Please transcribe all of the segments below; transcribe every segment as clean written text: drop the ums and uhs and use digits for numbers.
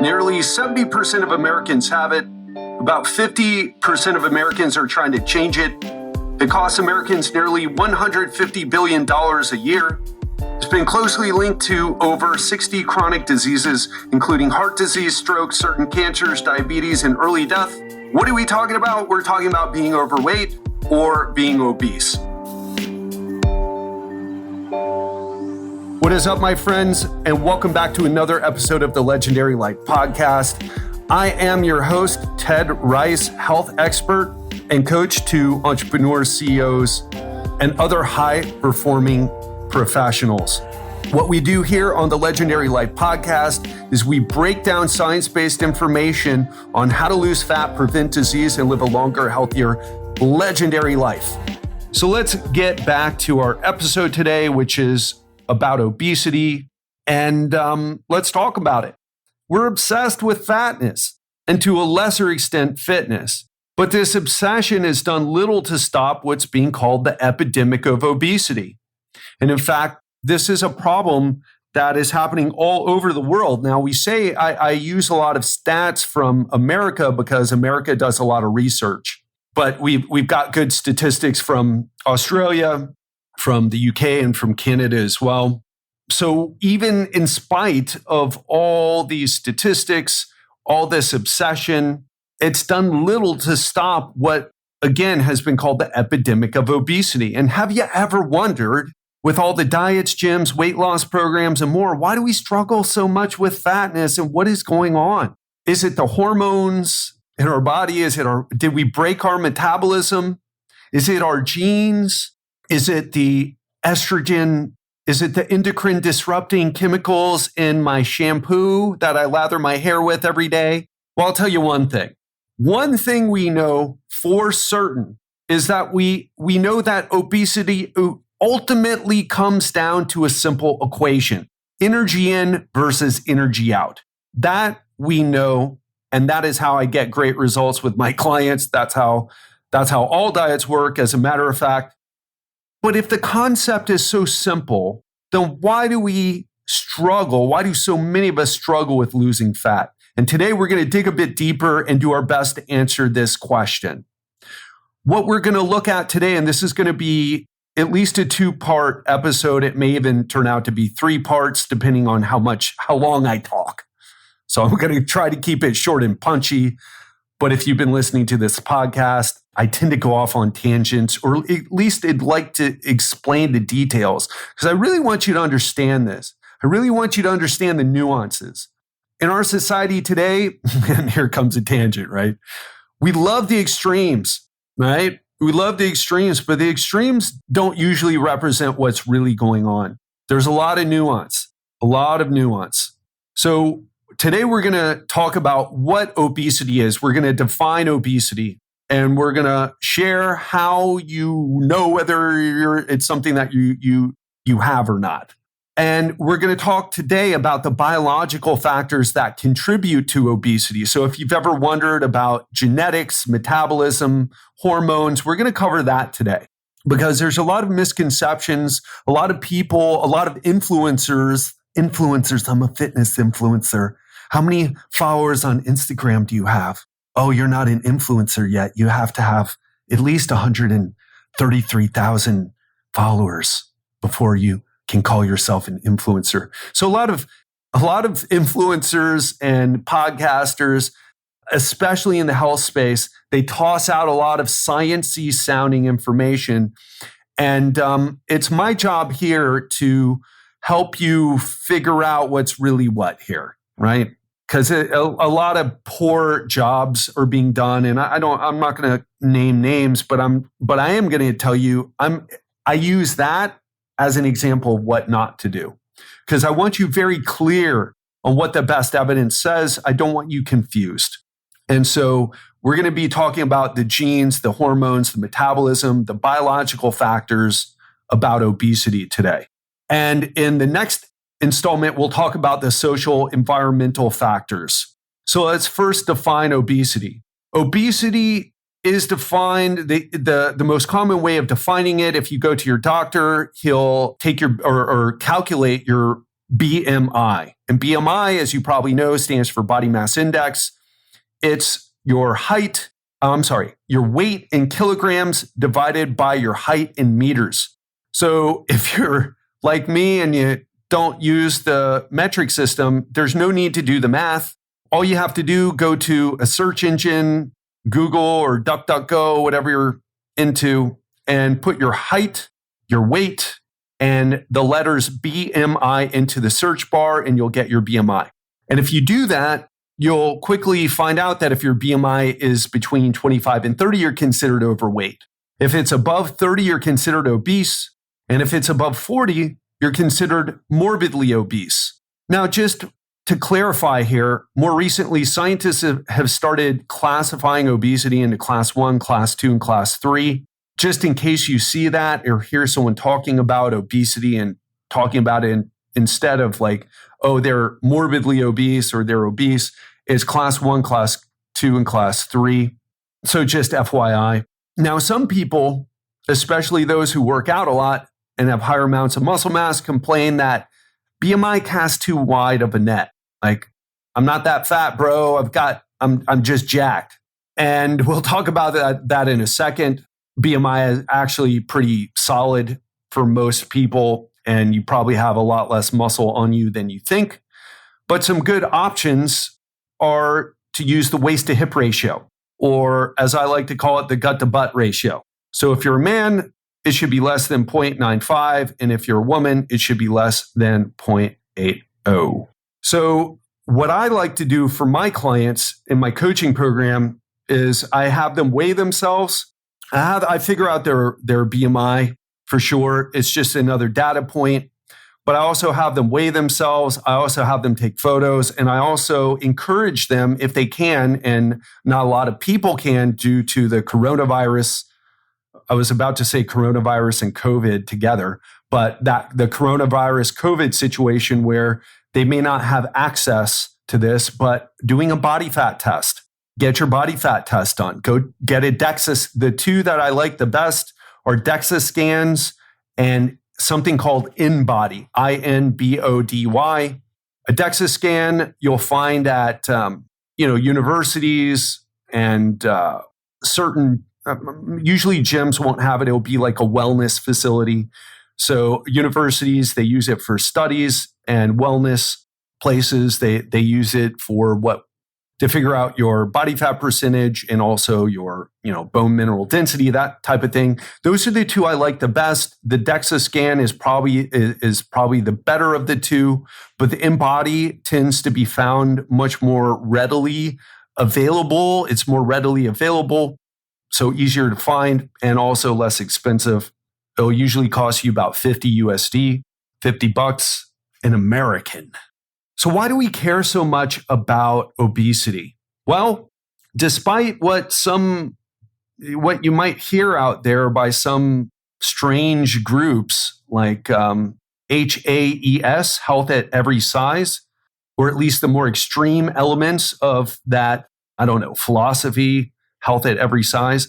Nearly 70% of Americans have it. About 50% of Americans are trying to change it. It costs Americans nearly $150 billion a year. It's been closely linked to over 60 chronic diseases, including heart disease, stroke, certain cancers, diabetes, and early death. What are we talking about? We're talking about being overweight or being obese. What is up, my friends, and welcome back to another episode of the Legendary Life Podcast. I am your host, Ted Rice, health expert and coach to entrepreneurs, CEOs, and other high-performing professionals. What we do here on the Legendary Life Podcast is we break down science-based information on how to lose fat, prevent disease, and live a longer, healthier, legendary life. So let's get back to our episode today, which is about obesity, and let's talk about it. We're obsessed with fatness and to a lesser extent fitness, but this obsession has done little to stop what's being called the epidemic of obesity. And in fact, this is a problem that is happening all over the world. Now, we say I use a lot of stats from America because America does a lot of research, but we've got good statistics from Australia, from the UK, and from Canada as well. So even in spite of all these statistics, all this obsession, it's done little to stop what, again, has been called the epidemic of obesity. And have you ever wondered, with all the diets, gyms, weight loss programs, and more, why do we struggle so much with fatness and what is going on? Is it the hormones in our body? Did we break our metabolism? Is it our genes? Is it the estrogen? Is it the endocrine disrupting chemicals in my shampoo that I lather my hair with every day? Well, I'll tell you one thing. One thing we know for certain is that we know that obesity ultimately comes down to a simple equation: energy in versus energy out. That we know, and that is how I get great results with my clients. That's how all diets work, as a matter of fact. But if the concept is so simple, then why do we struggle? Why do so many of us struggle with losing fat? And today we're going to dig a bit deeper and do our best to answer this question. What we're going to look at today, and this is going to be at least a 2-part episode. It may even turn out to be 3 parts, depending on how long I talk. So I'm going to try to keep it short and punchy. But if you've been listening to this podcast, I tend to go off on tangents, or at least I'd like to explain the details, because I really want you to understand this. I really want you to understand the nuances. In our society today, and here comes a tangent, right? We love the extremes, right? We love the extremes, but the extremes don't usually represent what's really going on. There's a lot of nuance. So today we're going to talk about what obesity is. We're going to define obesity, and we're going to share how you know whether it's something that you have or not. And we're going to talk today about the biological factors that contribute to obesity. So if you've ever wondered about genetics, metabolism, hormones, we're going to cover that today, because there's a lot of misconceptions, a lot of people, a lot of influencers. I'm a fitness influencer. How many followers on Instagram do you have? Oh, you're not an influencer yet. You have to have at least 133,000 followers before you can call yourself an influencer. So a lot of influencers and podcasters, especially in the health space, they toss out a lot of sciencey sounding information. And it's my job here to help you figure out what's really what here, right? Because a lot of poor jobs are being done, and I'm not going to name names, but I am going to tell you I use that as an example of what not to do, because I want you very clear on what the best evidence says. I don't want you confused. And so we're going to be talking about the genes, the hormones, the metabolism, the biological factors about obesity today. And in the next installment, we'll talk about the social environmental factors. So let's first define obesity. Obesity is defined, the most common way of defining it, if you go to your doctor, he'll take your or calculate your BMI. And BMI, as you probably know, stands for body mass index. It's your your weight in kilograms divided by your height in meters. So if you're like me and you don't use the metric system, there's no need to do the math. All you have to do, go to a search engine, Google or DuckDuckGo, whatever you're into, and put your height, your weight, and the letters BMI into the search bar, and you'll get your BMI. And if you do that, you'll quickly find out that if your BMI is between 25 and 30, you're considered overweight. If it's above 30, you're considered obese. And if it's above 40, you're considered morbidly obese. Now, just to clarify here, more recently, scientists have started classifying obesity into class 1, class 2, and class 3. Just in case you see that or hear someone talking about obesity and talking about it instead of like, oh, they're morbidly obese or they're obese, is class 1, class 2, and class 3. So just FYI. Now, some people, especially those who work out a lot and have higher amounts of muscle mass, complain that BMI casts too wide of a net. Like, I'm not that fat, bro. I'm just jacked. And we'll talk about that in a second. BMI is actually pretty solid for most people, and you probably have a lot less muscle on you than you think. But some good options are to use the waist to hip ratio, or as I like to call it, the gut to butt ratio. So if you're a man, it should be less than 0.95. And if you're a woman, it should be less than 0.80. So what I like to do for my clients in my coaching program is I have them weigh themselves. I figure out their BMI for sure. It's just another data point. But I also have them weigh themselves. I also have them take photos. And I also encourage them, if they can, and not a lot of people can due to the coronavirus. I was about to say coronavirus and COVID together, but that the coronavirus COVID situation where they may not have access to this, but doing a body fat test. Get your body fat test done. Go get a DEXA. The two that I like the best are DEXA scans and something called InBody, INBODY. A DEXA scan you'll find at universities and certain. Usually gyms won't have it. It'll be like a wellness facility. So universities, they use it for studies, and wellness places, they use it for to figure out your body fat percentage and also your, bone mineral density, that type of thing. Those are the two I like the best. The DEXA scan is probably the better of the two, but the InBody tends to be found much more readily available. It's more readily available, so easier to find and also less expensive. It'll usually cost you about $50 USD, $50 an American. So why do we care so much about obesity? Well, despite what you might hear out there by some strange groups like HAES, Health at Every Size, or at least the more extreme elements of that, philosophy, Health at Every Size,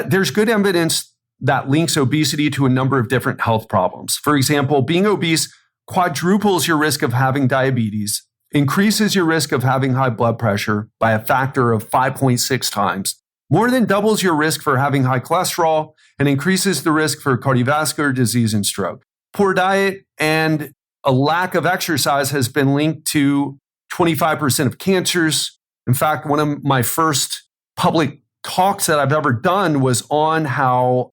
there's good evidence that links obesity to a number of different health problems. For example, being obese quadruples your risk of having diabetes, increases your risk of having high blood pressure by a factor of 5.6 times, more than doubles your risk for having high cholesterol, and increases the risk for cardiovascular disease and stroke. Poor diet and a lack of exercise has been linked to 25% of cancers. In fact, one of my first public talks that I've ever done was on how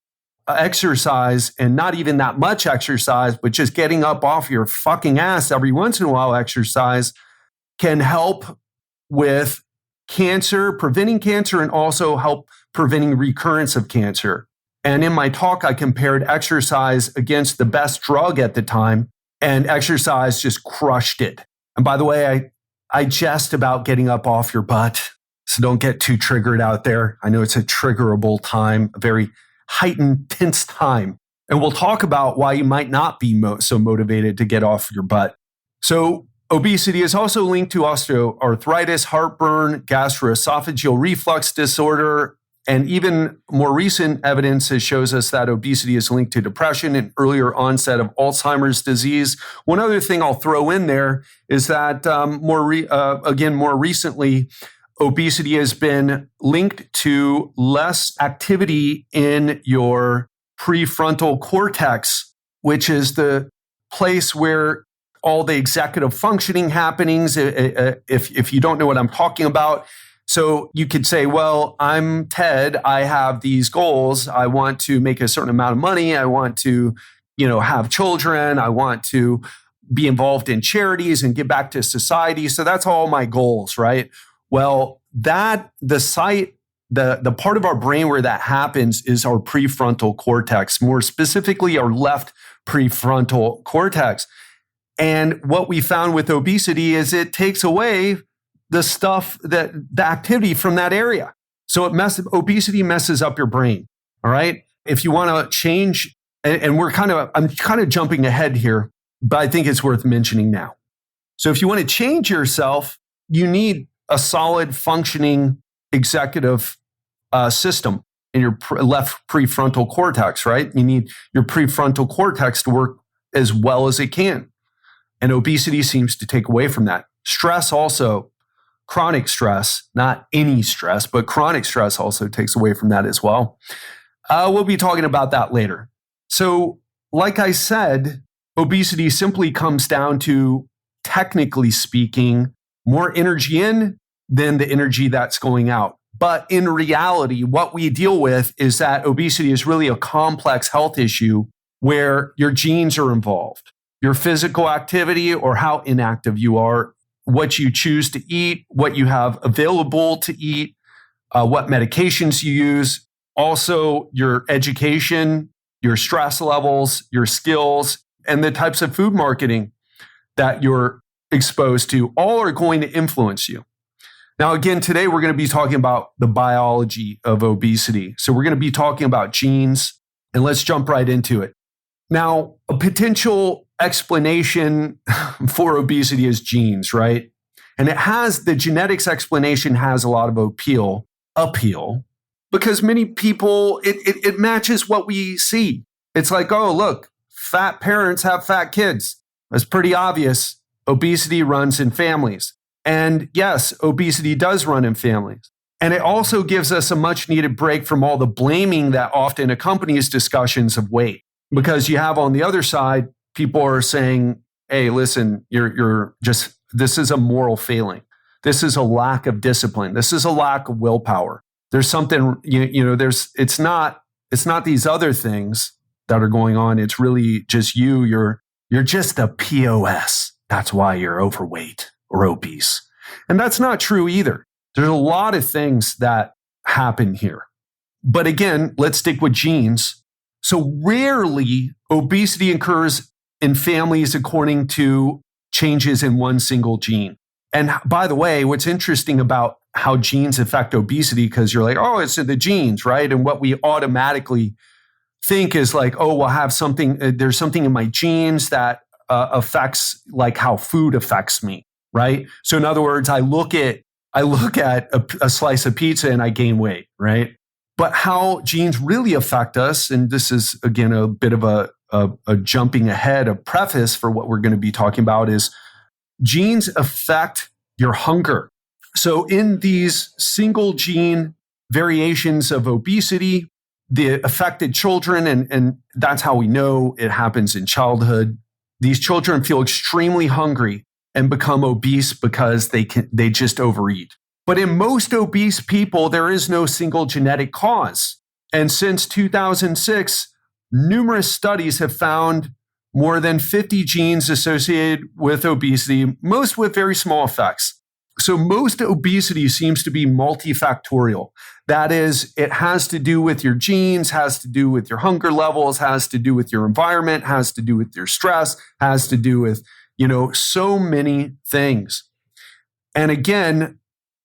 exercise, and not even that much exercise, but just getting up off your fucking ass every once in a while exercise can help with cancer, preventing cancer, and also help preventing recurrence of cancer. And in my talk, I compared exercise against the best drug at the time, and exercise just crushed it. And by the way, I jest about getting up off your butt, so don't get too triggered out there. I know it's a triggerable time, a very heightened, tense time. And we'll talk about why you might not be so motivated to get off your butt. So obesity is also linked to osteoarthritis, heartburn, gastroesophageal reflux disorder, And even more recent evidence shows us that obesity is linked to depression and earlier onset of Alzheimer's disease. One other thing I'll throw in there is that more recently, obesity has been linked to less activity in your prefrontal cortex, which is the place where all the executive functioning happenings, if you don't know what I'm talking about. So you could say, well, I'm Ted. I have these goals. I want to make a certain amount of money. I want to, have children. I want to be involved in charities and give back to society. So that's all my goals, right? Well, the part of our brain where that happens is our prefrontal cortex, more specifically our left prefrontal cortex. And what we found with obesity is it takes away the stuff, the activity from that area. So obesity messes up your brain. All right. If you want to change, and I'm kind of jumping ahead here, but I think it's worth mentioning now. So if you want to change yourself, you need a solid functioning executive system in your left prefrontal cortex, right? You need your prefrontal cortex to work as well as it can. And obesity seems to take away from that. Stress also, chronic stress, not any stress, but chronic stress also takes away from that as well. We'll be talking about that later. So, like I said, obesity simply comes down to, technically speaking, more energy in than the energy that's going out. But in reality, what we deal with is that obesity is really a complex health issue where your genes are involved, your physical activity or how inactive you are, what you choose to eat, what you have available to eat, what medications you use, also your education, your stress levels, your skills, and the types of food marketing that you're exposed to, all are going to influence you. Now, again, today we're going to be talking about the biology of obesity. So we're going to be talking about genes, and let's jump right into it. Now, a potential explanation for obesity is genes, right? And the genetics explanation has a lot of appeal, because many people, it matches what we see. It's like, oh, look, fat parents have fat kids. It's pretty obvious. Obesity runs in families. And yes, obesity does run in families. And it also gives us a much needed break from all the blaming that often accompanies discussions of weight. Because you have on the other side, people are saying, hey, listen, this is a moral failing. This is a lack of discipline. This is a lack of willpower. There's something, it's not these other things that are going on. It's really just you're just a POS. That's why you're overweight or obese. And that's not true either. There's a lot of things that happen here. But again, let's stick with genes. So rarely obesity occurs in families according to changes in one single gene. And by the way, what's interesting about how genes affect obesity, because you're like, oh, it's in the genes, right? And what we automatically think is like, oh, we'll have something, there's something in my genes that affects like how food affects me, right? So in other words, I look at a slice of pizza and I gain weight, right? But how genes really affect us, and this is, again, a bit of a jumping ahead, a preface for what we're going to be talking about, is genes affect your hunger. So in these single gene variations of obesity, the affected children, and that's how we know it happens in childhood, these children feel extremely hungry and become obese because they just overeat. But in most obese people, there is no single genetic cause. And since 2006, numerous studies have found more than 50 genes associated with obesity, most with very small effects. So most obesity seems to be multifactorial. That is, it has to do with your genes, has to do with your hunger levels, has to do with your environment, has to do with your stress, has to do with, so many things. And again,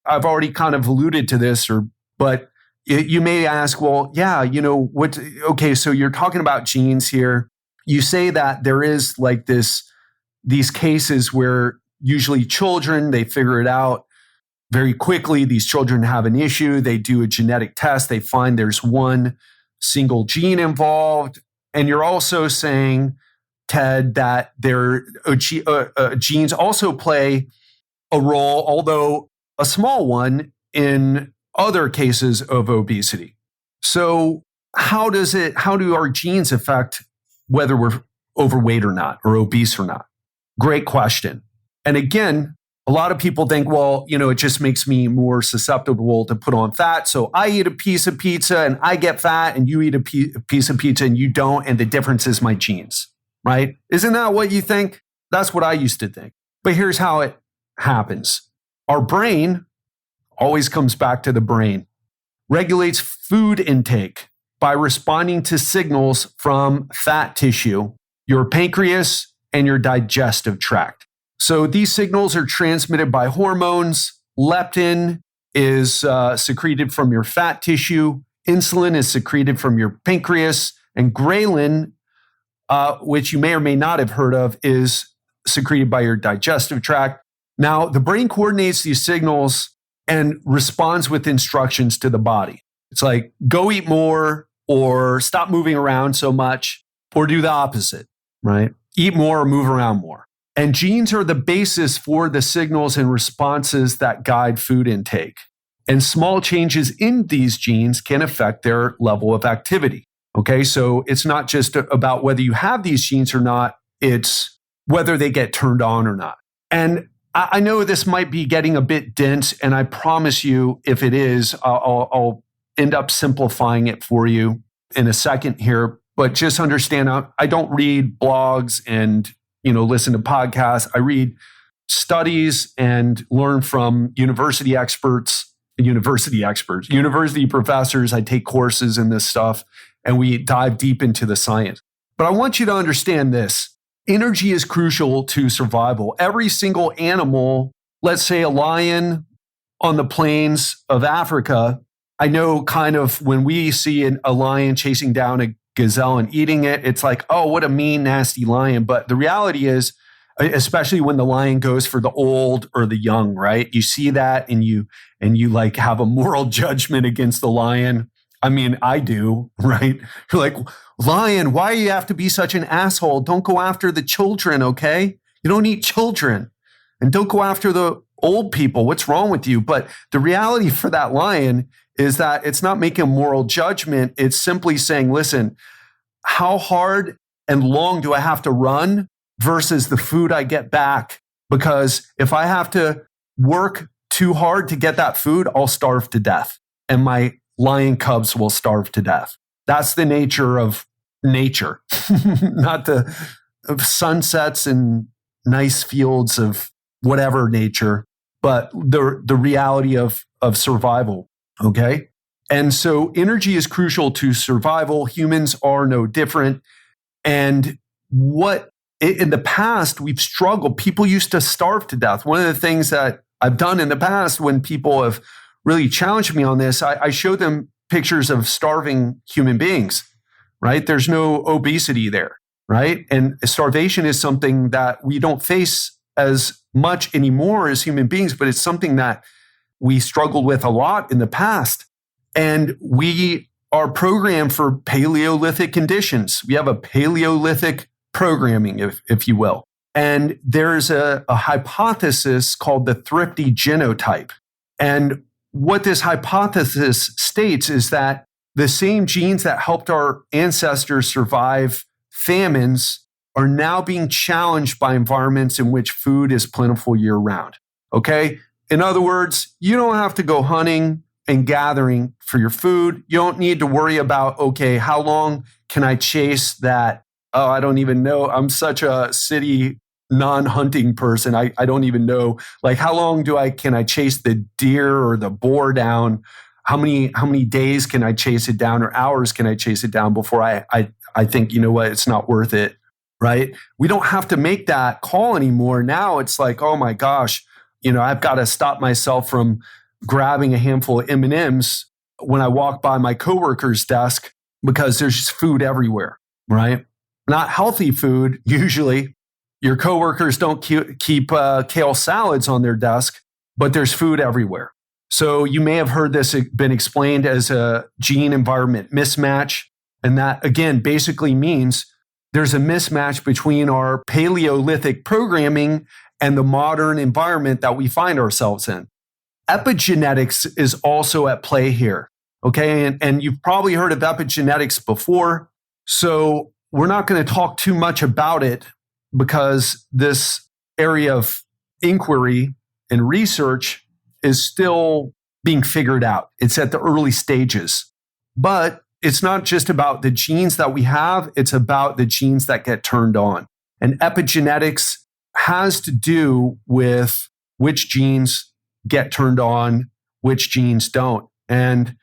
I've already kind of alluded to this, but you may ask, well, yeah, okay, so you're talking about genes here. You say that there is like these cases where usually children, they figure it out very quickly, these children have an issue. They do a genetic test. They find there's one single gene involved. And you're also saying, Ted, that genes also play a role, although a small one, in other cases of obesity. So how do our genes affect whether we're overweight or not, or obese or not? Great question. And again, a lot of people think, well, it just makes me more susceptible to put on fat. So I eat a piece of pizza and I get fat, and you eat a piece of pizza and you don't, and the difference is my genes, right? Isn't that what you think? That's what I used to think. But here's how it happens. Our brain, always comes back to the brain, regulates food intake by responding to signals from fat tissue, your pancreas, and your digestive tract. So these signals are transmitted by hormones. Leptin is secreted from your fat tissue. Insulin is secreted from your pancreas. And ghrelin, which you may or may not have heard of, is secreted by your digestive tract. Now, the brain coordinates these signals and responds with instructions to the body. It's like, go eat more, or stop moving around so much, or do the opposite, right? Eat more or move around more. And genes are the basis for the signals and responses that guide food intake. And small changes in these genes can affect their level of activity. Okay, so it's not just about whether you have these genes or not, it's whether they get turned on or not. And I know this might be getting a bit dense, and I promise you, if it is, I'll end up simplifying it for you in a second here. But just understand, I don't read blogs and listen to podcasts. I read studies and learn from university professors. I take courses in this stuff, and we dive deep into the science. But I want you to understand this. Energy is crucial to survival. Every single animal, let's say a lion on the plains of Africa, I know kind of when we see a lion chasing down a gazelle and eating it, it's like, oh, what a mean, nasty lion. But the reality is, especially when the lion goes for the old or the young, right? You see that and you like have a moral judgment against the lion. I mean, I do, right? You're like, lion, why do you have to be such an asshole? Don't go after the children, okay? You don't eat children. And don't go after the old people. What's wrong with you? But the reality for that lion is that it's not making a moral judgment. It's simply saying, listen, how hard and long do I have to run versus the food I get back? Because if I have to work too hard to get that food, I'll starve to death. And my lion cubs will starve to death. That's the nature of nature, not of sunsets and nice fields of whatever nature, but the reality of survival. Okay. And so energy is crucial to survival. Humans are no different. And in the past, we've struggled. People used to starve to death. One of the things that I've done in the past when people have really challenged me on this, I show them pictures of starving human beings, right? There's no obesity there, right? And starvation is something that we don't face as much anymore as human beings, but it's something that we struggled with a lot in the past. And we are programmed for Paleolithic conditions. We have a Paleolithic programming, if you will. And there's a hypothesis called the thrifty genotype. And what this hypothesis states is that the same genes that helped our ancestors survive famines are now being challenged by environments in which food is plentiful year round. Okay? In other words, you don't have to go hunting and gathering for your food. You don't need to worry about, okay, how long can I chase that? Oh, I don't even know. I'm such a city non-hunting person. I don't even know. Like, how long can I chase the deer or the boar down? How many days can I chase it down, or hours can I chase it down before I think, you know what, it's not worth it, right? We don't have to make that call anymore. Now it's like, oh my gosh, I've got to stop myself from grabbing a handful of M&Ms when I walk by my coworker's desk because there's just food everywhere, right? Not healthy food, usually. Your coworkers don't keep kale salads on their desk, but there's food everywhere. So you may have heard this been explained as a gene environment mismatch. And that, again, basically means there's a mismatch between our Paleolithic programming and the modern environment that we find ourselves in. Epigenetics is also at play here. Okay. And you've probably heard of epigenetics before. So we're not going to talk too much about it because this area of inquiry and research is still being figured out. It's at the early stages. But it's not just about the genes that we have, it's about the genes that get turned on. And epigenetics has to do with which genes get turned on, which genes don't. And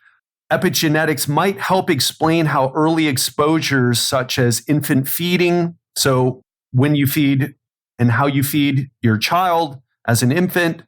epigenetics might help explain how early exposures such as infant feeding, so when you feed and how you feed your child as an infant,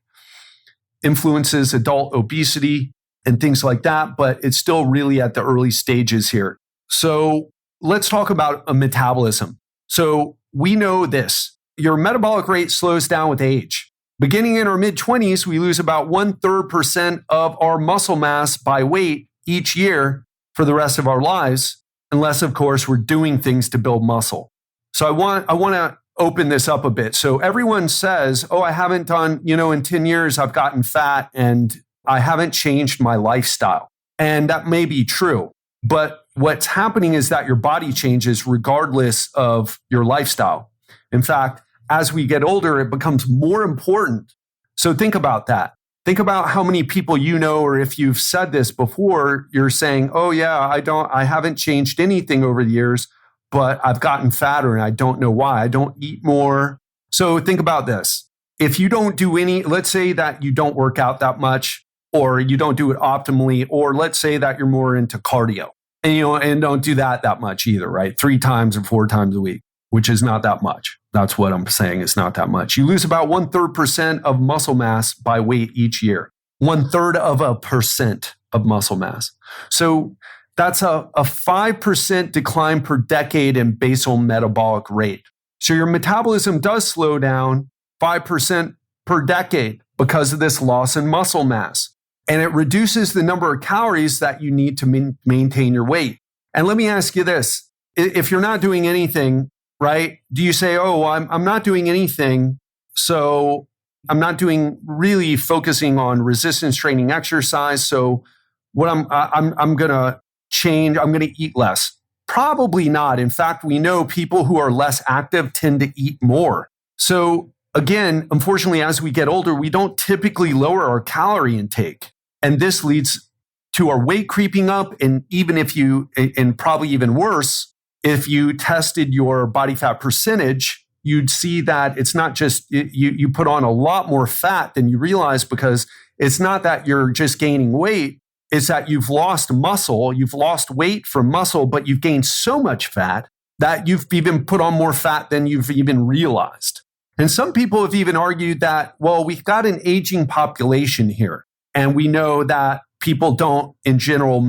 influences adult obesity and things like that, but it's still really at the early stages here. So let's talk about a metabolism. So we know this, your metabolic rate slows down with age. Beginning in our mid-20s, we lose about 1/3% of our muscle mass by weight each year for the rest of our lives, unless, of course, we're doing things to build muscle. So I want to open this up a bit. So everyone says, oh, I haven't done, in 10 years, I've gotten fat and I haven't changed my lifestyle. And that may be true. But what's happening is that your body changes regardless of your lifestyle. In fact, as we get older, it becomes more important. So think about that. Think about how many people you know, or if you've said this before, you're saying, oh yeah, I haven't changed anything over the years, but I've gotten fatter and I don't know why. I don't eat more. So think about this. If you don't do let's say that you don't work out that much, or you don't do it optimally, or let's say that you're more into cardio and don't do that much either, right? 3 times or 4 times a week, which is not that much. That's what I'm saying. It's not that much. You lose about 1/3% of muscle mass by weight each year. 1/3% of muscle mass. So that's a 5% decline per decade in basal metabolic rate. So your metabolism does slow down 5% per decade because of this loss in muscle mass. And it reduces the number of calories that you need to maintain your weight. And let me ask you this. If you're not doing anything, right? Do you say, oh, I'm not doing anything, so I'm not really focusing on resistance training exercise, so what I'm going to change, I'm going to eat less? Probably not. In fact, we know people who are less active tend to eat more. So again, unfortunately, as we get older, we don't typically lower our calorie intake. And this leads to our weight creeping up. And and probably even worse, if you tested your body fat percentage, you'd see that it's not just, you put on a lot more fat than you realize, because it's not that you're just gaining weight. It's that you've lost muscle, you've lost weight from muscle, but you've gained so much fat that you've even put on more fat than you've even realized. And some people have even argued that, well, we've got an aging population here. And we know that people don't, in general,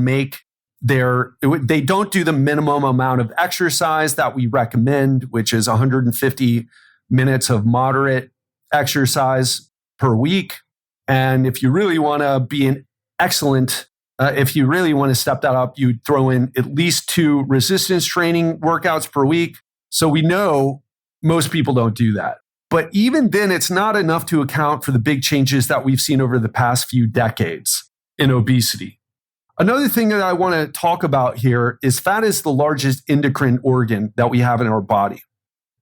they don't do the minimum amount of exercise that we recommend, which is 150 minutes of moderate exercise per week. And if you really want to be an excellent, if you really want to step that up, you'd throw in at least 2 resistance training workouts per week. So we know most people don't do that. But even then, it's not enough to account for the big changes that we've seen over the past few decades in obesity. Another thing that I want to talk about here is fat is the largest endocrine organ that we have in our body.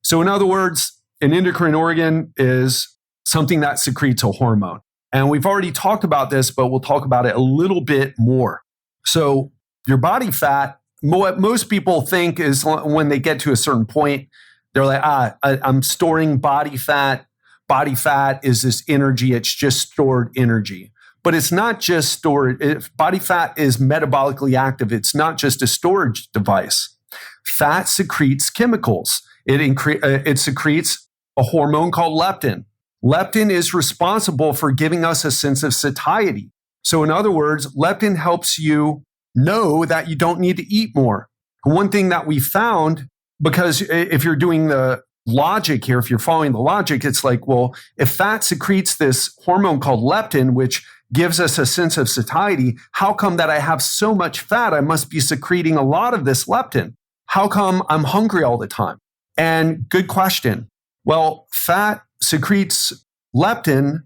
So in other words, an endocrine organ is something that secretes a hormone. And we've already talked about this, but we'll talk about it a little bit more. So your body fat, what most people think is when they get to a certain point, they're like, I'm storing body fat. Body fat is this energy. It's just stored energy. But it's not just stored. Body fat is metabolically active. It's not just a storage device. Fat secretes chemicals. It secretes a hormone called leptin. Leptin is responsible for giving us a sense of satiety. So in other words, leptin helps you know that you don't need to eat more. One thing that we found, because if you're doing the logic here, if you're following the logic, it's like, well, if fat secretes this hormone called leptin, which gives us a sense of satiety, how come that I have so much fat? I must be secreting a lot of this leptin. How come I'm hungry all the time? And good question. Well, fat secretes leptin,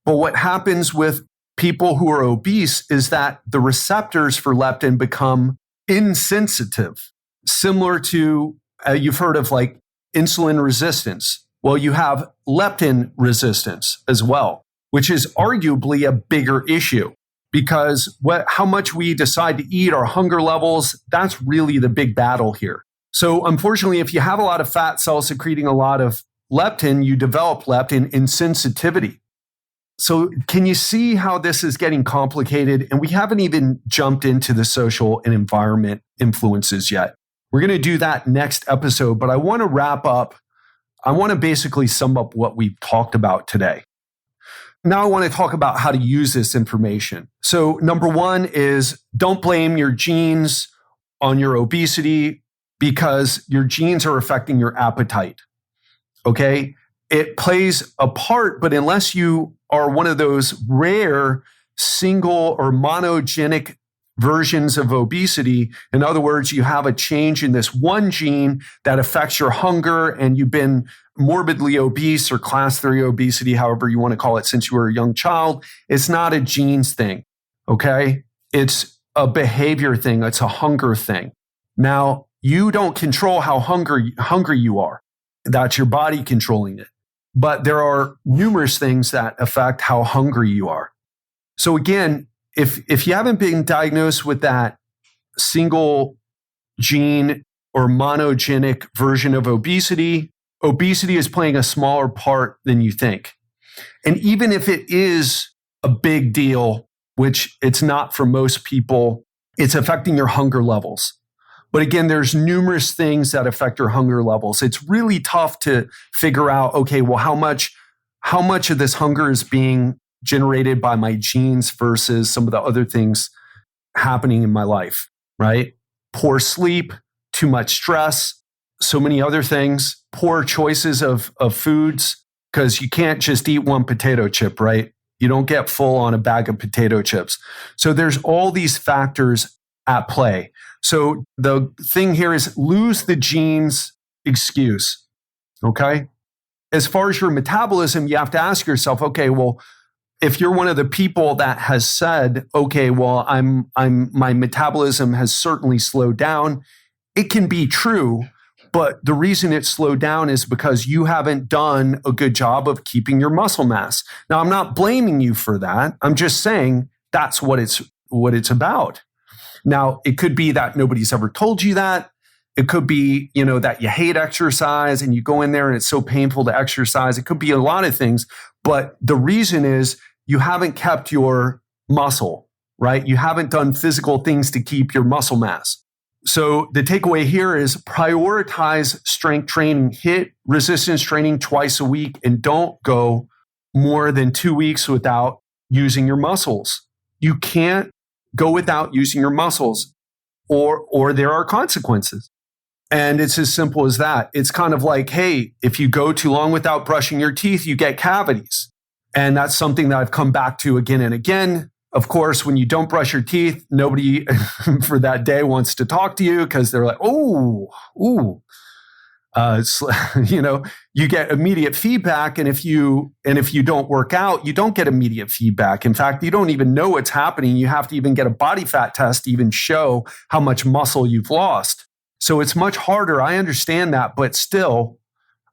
but what happens with people who are obese is that the receptors for leptin become insensitive, similar to, you've heard of like insulin resistance. Well, you have leptin resistance as well, which is arguably a bigger issue because how much we decide to eat, our hunger levels, that's really the big battle here. So unfortunately, if you have a lot of fat cells secreting a lot of leptin, you develop leptin insensitivity. So can you see how this is getting complicated? And we haven't even jumped into the social and environment influences yet. We're going to do that next episode, but I want to wrap up. I want to basically sum up what we've talked about today. Now I want to talk about how to use this information. So number one is don't blame your genes on your obesity because your genes are affecting your appetite. Okay? It plays a part, but unless you are one of those rare single or monogenic versions of obesity, in other words, you have a change in this one gene that affects your hunger and you've been morbidly obese or class 3 obesity, however you want to call it, since you were a young child, it's not a genes thing, okay? It's a behavior thing. It's a hunger thing. Now, you don't control how hungry you are. That's your body controlling it. But there are numerous things that affect how hungry you are. So again, if you haven't been diagnosed with that single gene or monogenic version of obesity, obesity is playing a smaller part than you think. And even if it is a big deal, which it's not for most people, it's affecting your hunger levels. But again, there's numerous things that affect your hunger levels. It's really tough to figure out, okay, well, how much of this hunger is being generated by my genes versus some of the other things happening in my life, right? Poor sleep, too much stress, so many other things, poor choices of foods, because you can't just eat one potato chip, right? You don't get full on a bag of potato chips. So there's all these factors at play. So the thing here is lose the genes excuse, okay? As far as your metabolism, you have to ask yourself, okay, well, if you're one of the people that has said, okay, well, my metabolism has certainly slowed down, it can be true, but the reason it's slowed down is because you haven't done a good job of keeping your muscle mass. Now, I'm not blaming you for that. I'm just saying that's what it's about. Now, it could be that nobody's ever told you that. It could be, that you hate exercise and you go in there and it's so painful to exercise. It could be a lot of things, but the reason is you haven't kept your muscle, right? You haven't done physical things to keep your muscle mass. So the takeaway here is prioritize strength training, hit resistance training twice a week, and don't go more than 2 weeks without using your muscles. You can't go without using your muscles or there are consequences. And it's as simple as that. It's kind of like, hey, if you go too long without brushing your teeth, you get cavities. And that's something that I've come back to again and again. Of course, when you don't brush your teeth, nobody for that day wants to talk to you because they're like, you get immediate feedback. And if you don't work out, you don't get immediate feedback. In fact, you don't even know what's happening. You have to even get a body fat test to even show how much muscle you've lost. So it's much harder. I understand that, but still,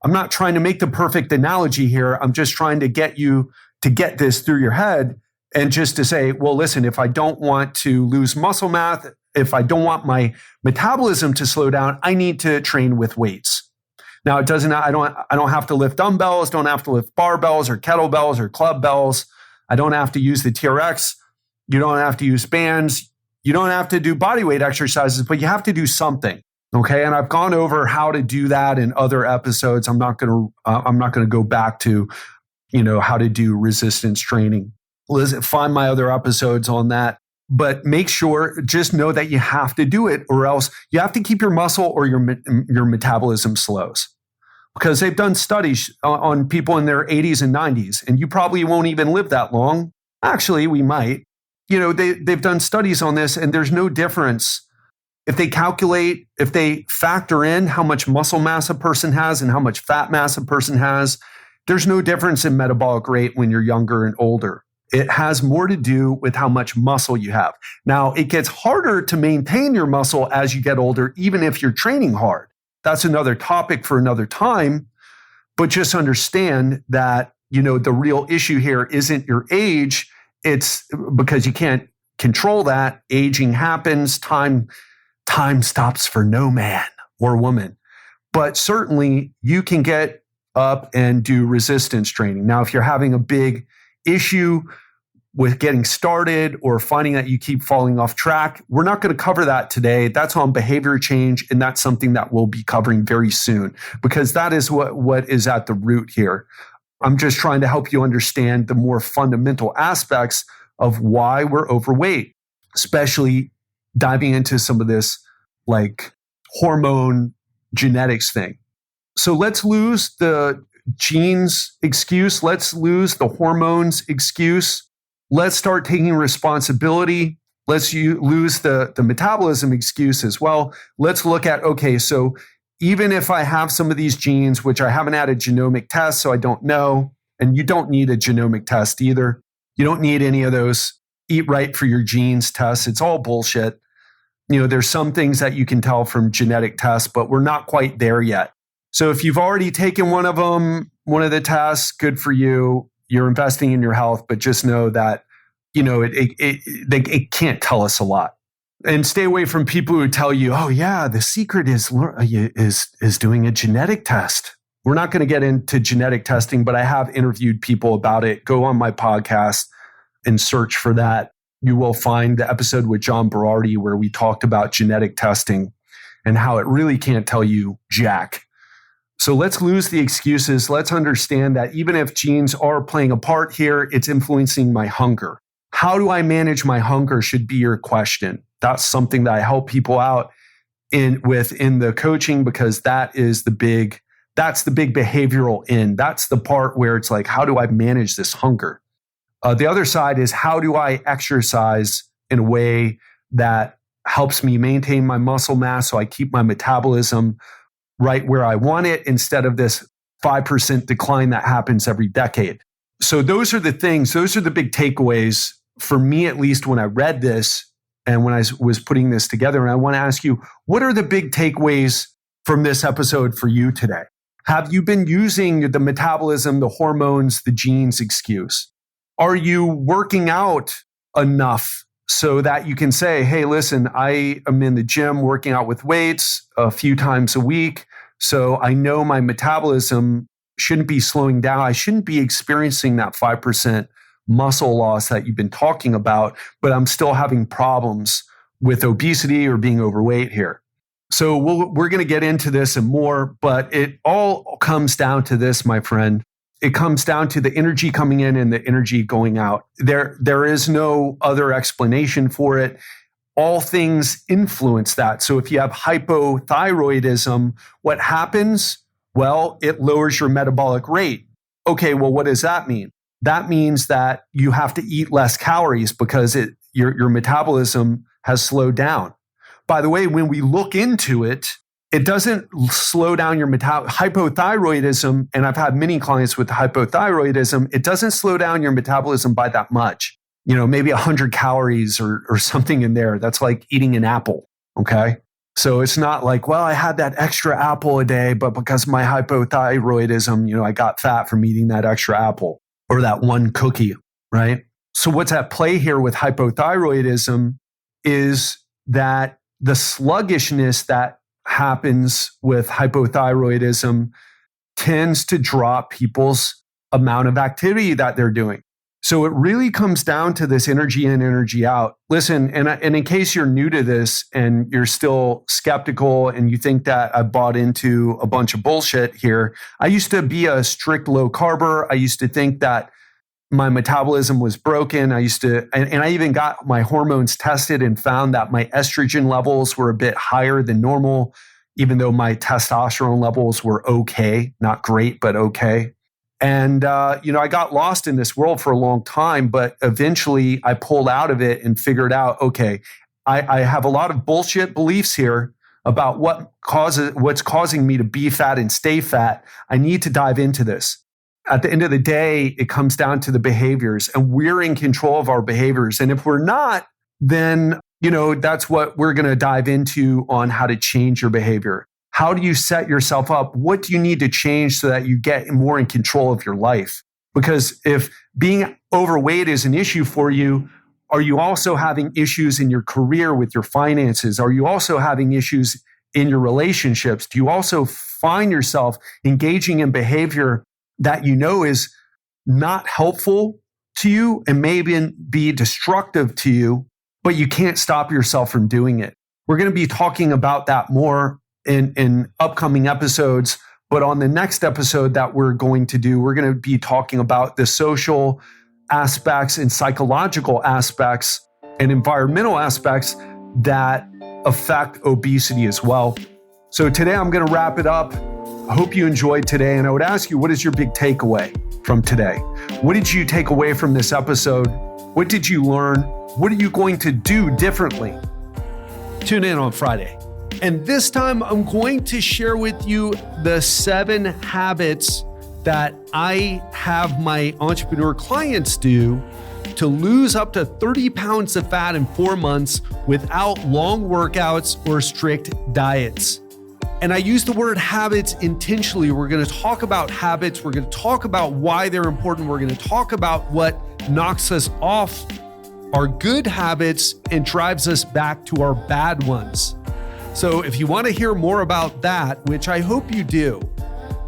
I'm not trying to make the perfect analogy here. I'm just trying to get you to get this through your head and just to say, well, listen, if I don't want to lose muscle mass, if I don't want my metabolism to slow down, I need to train with weights. Now, it doesn't. I don't have to lift dumbbells, don't have to lift barbells or kettlebells or club bells. I don't have to use the TRX. You don't have to use bands. You don't have to do body weight exercises, but you have to do something. Okay, and I've gone over how to do that in other episodes. I'm not going to go back to, how to do resistance training. Find my other episodes on that. But make sure, just know that you have to do it, or else you have to keep your muscle or your metabolism slows. because they've done studies on people in their 80s and 90s, and you probably won't even live that long. Actually, we might. They've done studies on this, and there's no difference. If they factor in how much muscle mass a person has and how much fat mass a person has, there's no difference in metabolic rate when you're younger and older. It has more to do with how much muscle you have. Now, it gets harder to maintain your muscle as you get older, even if you're training hard. That's another topic for another time. But just understand that, the real issue here isn't your age. It's because you can't control that. Aging happens. Time stops for no man or woman. But certainly you can get up and do resistance training. Now, if you're having a big issue with getting started or finding that you keep falling off track, we're not going to cover that today. That's on behavior change, and that's something that we'll be covering very soon, because that is what is at the root here. I'm just trying to help you understand the more fundamental aspects of why we're overweight, especially diving into some of this like hormone genetics thing. So let's lose the genes excuse. Let's lose the hormones excuse. Let's start taking responsibility. Let's lose the metabolism excuse as well. Let's look at, okay, so even if I have some of these genes, which I haven't had a genomic test, so I don't know, and you don't need a genomic test either. You don't need any of those eat right for your genes tests. It's all bullshit. There's some things that you can tell from genetic tests, but we're not quite there yet. So if you've already taken one of the tests, good for you. You're investing in your health, but just know that, it can't tell us a lot. And stay away from people who tell you, oh yeah, the secret is doing a genetic test. We're not going to get into genetic testing, but I have interviewed people about it. Go on my podcast and search for that. You will find the episode with John Berardi where we talked about genetic testing and how it really can't tell you jack. So let's lose the excuses. Let's understand that even if genes are playing a part here, it's influencing my hunger. How do I manage my hunger should be your question. That's something that I help people out in the coaching, because that's the big behavioral end. That's the part where it's like, how do I manage this hunger? The other side is, how do I exercise in a way that helps me maintain my muscle mass so I keep my metabolism right where I want it instead of this 5% decline that happens every decade. So those are the things, those are the big takeaways for me, at least when I read this and when I was putting this together. And I want to ask you, what are the big takeaways from this episode for you today? Have you been using the metabolism, the hormones, the genes excuse? Are you working out enough so that you can say, hey, listen, I am in the gym working out with weights a few times a week, so I know my metabolism shouldn't be slowing down. I shouldn't be experiencing that 5% muscle loss that you've been talking about, but I'm still having problems with obesity or being overweight here. So we're going to get into this and more, but it all comes down to this, my friend. It comes down to the energy coming in and the energy going out. There is no other explanation for it. All things influence that. So if you have hypothyroidism, what happens? Well, it lowers your metabolic rate. Okay, well, what does that mean? That means that you have to eat less calories because your metabolism has slowed down. By the way, when we look into it, it doesn't slow down your hypothyroidism, and I've had many clients with hypothyroidism, it doesn't slow down your metabolism by that much. Maybe 100 calories or something in there. That's like eating an apple, okay? So it's not like, well, I had that extra apple a day, but because of my hypothyroidism, I got fat from eating that extra apple or that one cookie, right? So what's at play here with hypothyroidism is that the sluggishness that happens with hypothyroidism tends to drop people's amount of activity that they're doing. So it really comes down to this energy in, energy out. Listen, and in case you're new to this and you're still skeptical and you think that I bought into a bunch of bullshit here, I used to be a strict low carber. I used to think that my metabolism was broken. I even got my hormones tested and found that my estrogen levels were a bit higher than normal. even though my testosterone levels were okay, not great, but okay. And, I got lost in this world for a long time, but eventually I pulled out of it and figured out, okay, I have a lot of bullshit beliefs here about what's causing me to be fat and stay fat. I need to dive into this. At the end of the day, it comes down to the behaviors, and we're in control of our behaviors. And if we're not, then, that's what we're going to dive into on how to change your behavior. How do you set yourself up? What do you need to change so that you get more in control of your life? Because if being overweight is an issue for you, are you also having issues in your career with your finances? Are you also having issues in your relationships? Do you also find yourself engaging in behavior that is not helpful to you and maybe be destructive to you, but you can't stop yourself from doing it? We're going to be talking about that more in upcoming episodes. But on the next episode that we're going to do, we're going to be talking about the social aspects and psychological aspects and environmental aspects that affect obesity as well. So today I'm going to wrap it up. I hope you enjoyed today. And I would ask you, what is your big takeaway from today? What did you take away from this episode? What did you learn? What are you going to do differently? Tune in on Friday. And this time I'm going to share with you the 7 habits that I have my entrepreneur clients do to lose up to 30 pounds of fat in 4 months without long workouts or strict diets. And I use the word habits intentionally. We're going to talk about habits. We're going to talk about why they're important. We're going to talk about what knocks us off our good habits and drives us back to our bad ones. So if you want to hear more about that, which I hope you do,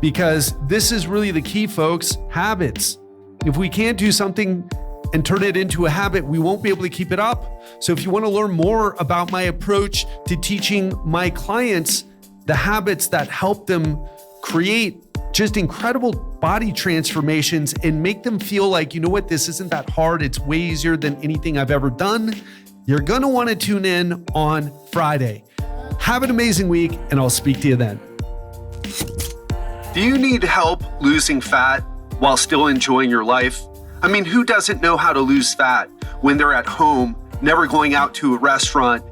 because this is really the key, folks, habits. If we can't do something and turn it into a habit, we won't be able to keep it up. So if you want to learn more about my approach to teaching my clients the habits that help them create just incredible body transformations and make them feel like, this isn't that hard. It's way easier than anything I've ever done. You're going to want to tune in on Friday. Have an amazing week, and I'll speak to you then. Do you need help losing fat while still enjoying your life? I mean, who doesn't know how to lose fat when they're at home, never going out to a restaurant,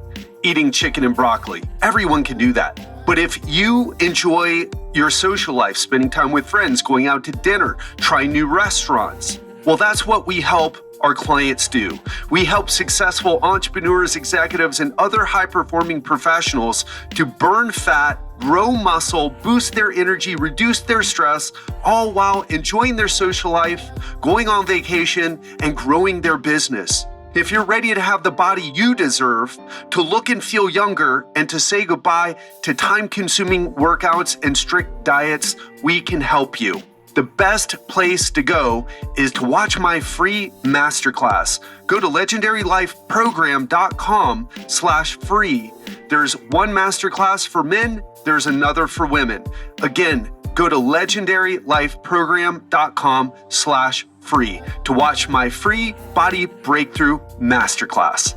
eating chicken and broccoli? Everyone can do that. But if you enjoy your social life, spending time with friends, going out to dinner, trying new restaurants, well, that's what we help our clients do. We help successful entrepreneurs, executives, and other high-performing professionals to burn fat, grow muscle, boost their energy, reduce their stress, all while enjoying their social life, going on vacation, and growing their business. If you're ready to have the body you deserve, to look and feel younger, and to say goodbye to time-consuming workouts and strict diets, we can help you. The best place to go is to watch my free masterclass. Go to legendarylifeprogram.com/free. There's one masterclass for men, there's another for women. Again, go to legendarylifeprogram.com/free to watch my free body breakthrough masterclass.